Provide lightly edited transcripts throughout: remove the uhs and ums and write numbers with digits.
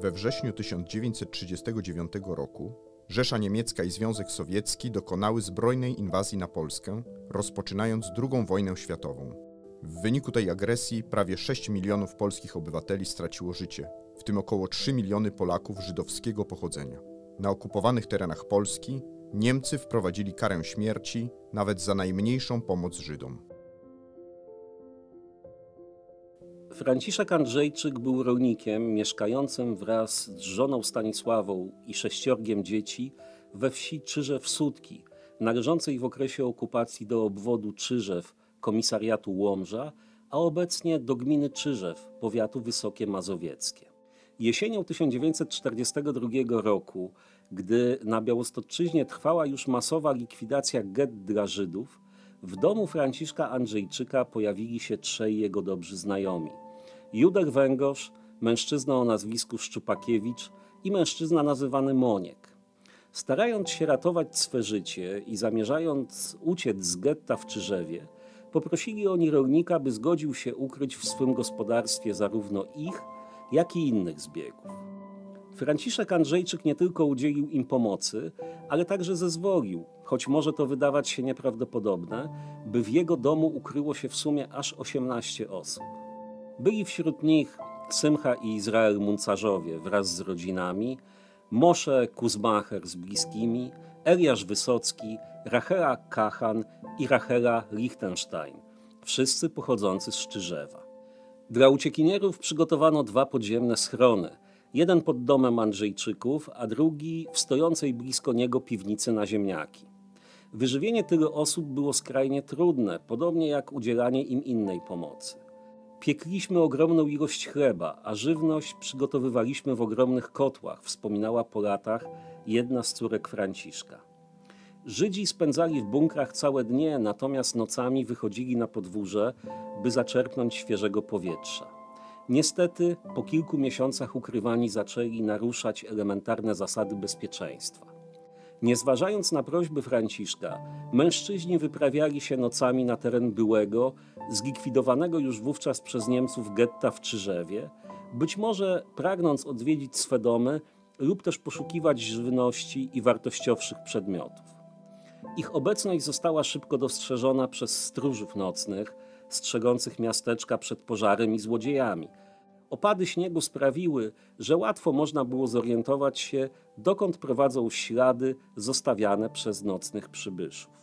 We wrześniu 1939 roku Rzesza Niemiecka i Związek Sowiecki dokonały zbrojnej inwazji na Polskę, rozpoczynając II wojnę światową. W wyniku tej agresji prawie 6 milionów polskich obywateli straciło życie, w tym około 3 miliony Polaków żydowskiego pochodzenia. Na okupowanych terenach Polski Niemcy wprowadzili karę śmierci nawet za najmniejszą pomoc Żydom. Franciszek Andrzejczyk był rolnikiem mieszkającym wraz z żoną Stanisławą i 6 dzieci we wsi Czyżew-Sutki, należącej w okresie okupacji do obwodu Czyżew komisariatu Łomża, a obecnie do gminy Czyżew, powiatu Wysokie Mazowieckie. Jesienią 1942 roku, gdy na Białostoczyźnie trwała już masowa likwidacja gett dla Żydów, w domu Franciszka Andrzejczyka pojawili się 3 jego dobrzy znajomi. Józef Węgorz, mężczyzna o nazwisku Szczupakiewicz i mężczyzna nazywany Moniek. Starając się ratować swe życie i zamierzając uciec z getta w Czyżewie, poprosili oni rolnika, by zgodził się ukryć w swym gospodarstwie zarówno ich, jak i innych zbiegów. Franciszek Andrzejczyk nie tylko udzielił im pomocy, ale także zezwolił, choć może to wydawać się nieprawdopodobne, by w jego domu ukryło się w sumie aż 18 osób. Byli wśród nich Symcha i Izrael Muncarzowie wraz z rodzinami, Mosze Kuzmacher z bliskimi, Eliasz Wysocki, Rachela Kachan i Rachela Lichtenstein, wszyscy pochodzący z Czyżewa. Dla uciekinierów przygotowano 2 podziemne schrony, jeden pod domem Andrzejczyków, a drugi w stojącej blisko niego piwnicy na ziemniaki. Wyżywienie tylu osób było skrajnie trudne, podobnie jak udzielanie im innej pomocy. Piekliśmy ogromną ilość chleba, a żywność przygotowywaliśmy w ogromnych kotłach, wspominała po latach jedna z córek Franciszka. Żydzi spędzali w bunkrach całe dnie, natomiast nocami wychodzili na podwórze, by zaczerpnąć świeżego powietrza. Niestety, po kilku miesiącach ukrywani zaczęli naruszać elementarne zasady bezpieczeństwa. Nie zważając na prośby Franciszka, mężczyźni wyprawiali się nocami na teren byłego, zlikwidowanego już wówczas przez Niemców getta w Czyżewie, być może pragnąc odwiedzić swe domy lub też poszukiwać żywności i wartościowszych przedmiotów. Ich obecność została szybko dostrzeżona przez stróżów nocnych, strzegących miasteczka przed pożarem i złodziejami. Opady śniegu sprawiły, że łatwo można było zorientować się, dokąd prowadzą ślady zostawiane przez nocnych przybyszów.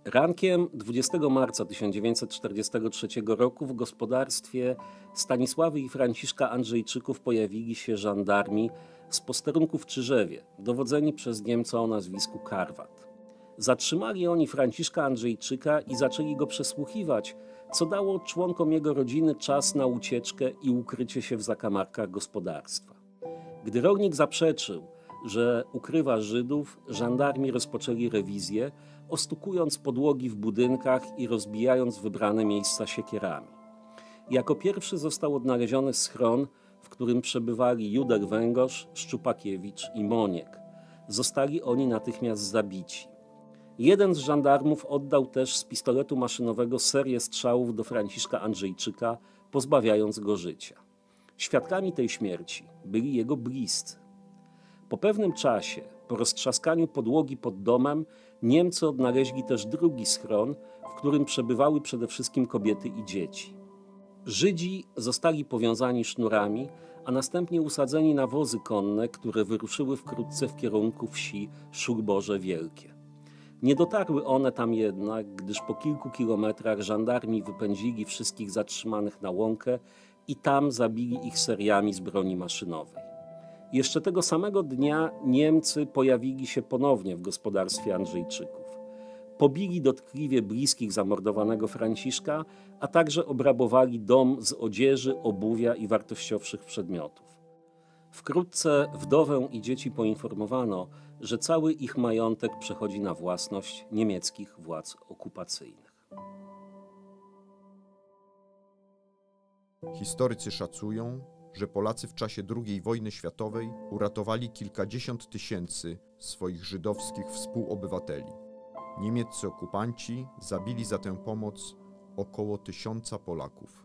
Rankiem 20 marca 1943 roku w gospodarstwie Stanisławy i Franciszka Andrzejczyków pojawili się żandarmi z posterunku w Czyżewie, dowodzeni przez Niemca o nazwisku Karwat. Zatrzymali oni Franciszka Andrzejczyka i zaczęli go przesłuchiwać, co dało członkom jego rodziny czas na ucieczkę i ukrycie się w zakamarkach gospodarstwa. Gdy rolnik zaprzeczył, że ukrywa Żydów, żandarmi rozpoczęli rewizję, ostukując podłogi w budynkach i rozbijając wybrane miejsca siekierami. Jako pierwszy został odnaleziony schron, w którym przebywali Józef Węgorz, Szczupakiewicz i Moniek. Zostali oni natychmiast zabici. Jeden z żandarmów oddał też z pistoletu maszynowego serię strzałów do Franciszka Andrzejczyka, pozbawiając go życia. Świadkami tej śmierci byli jego bliscy. Po pewnym czasie, po roztrzaskaniu podłogi pod domem, Niemcy odnaleźli też drugi schron, w którym przebywały przede wszystkim kobiety i dzieci. Żydzi zostali powiązani sznurami, a następnie usadzeni na wozy konne, które wyruszyły wkrótce w kierunku wsi Szurborze Wielkie. Nie dotarły one tam jednak, gdyż po kilku kilometrach żandarmi wypędzili wszystkich zatrzymanych na łąkę i tam zabili ich seriami z broni maszynowej. Jeszcze tego samego dnia Niemcy pojawili się ponownie w gospodarstwie Andrzejczyków. Pobili dotkliwie bliskich zamordowanego Franciszka, a także obrabowali dom z odzieży, obuwia i wartościowszych przedmiotów. Wkrótce wdowę i dzieci poinformowano, że cały ich majątek przechodzi na własność niemieckich władz okupacyjnych. Historycy szacują, że Polacy w czasie II wojny światowej uratowali kilkadziesiąt tysięcy swoich żydowskich współobywateli. Niemieccy okupanci zabili za tę pomoc około 1000 Polaków.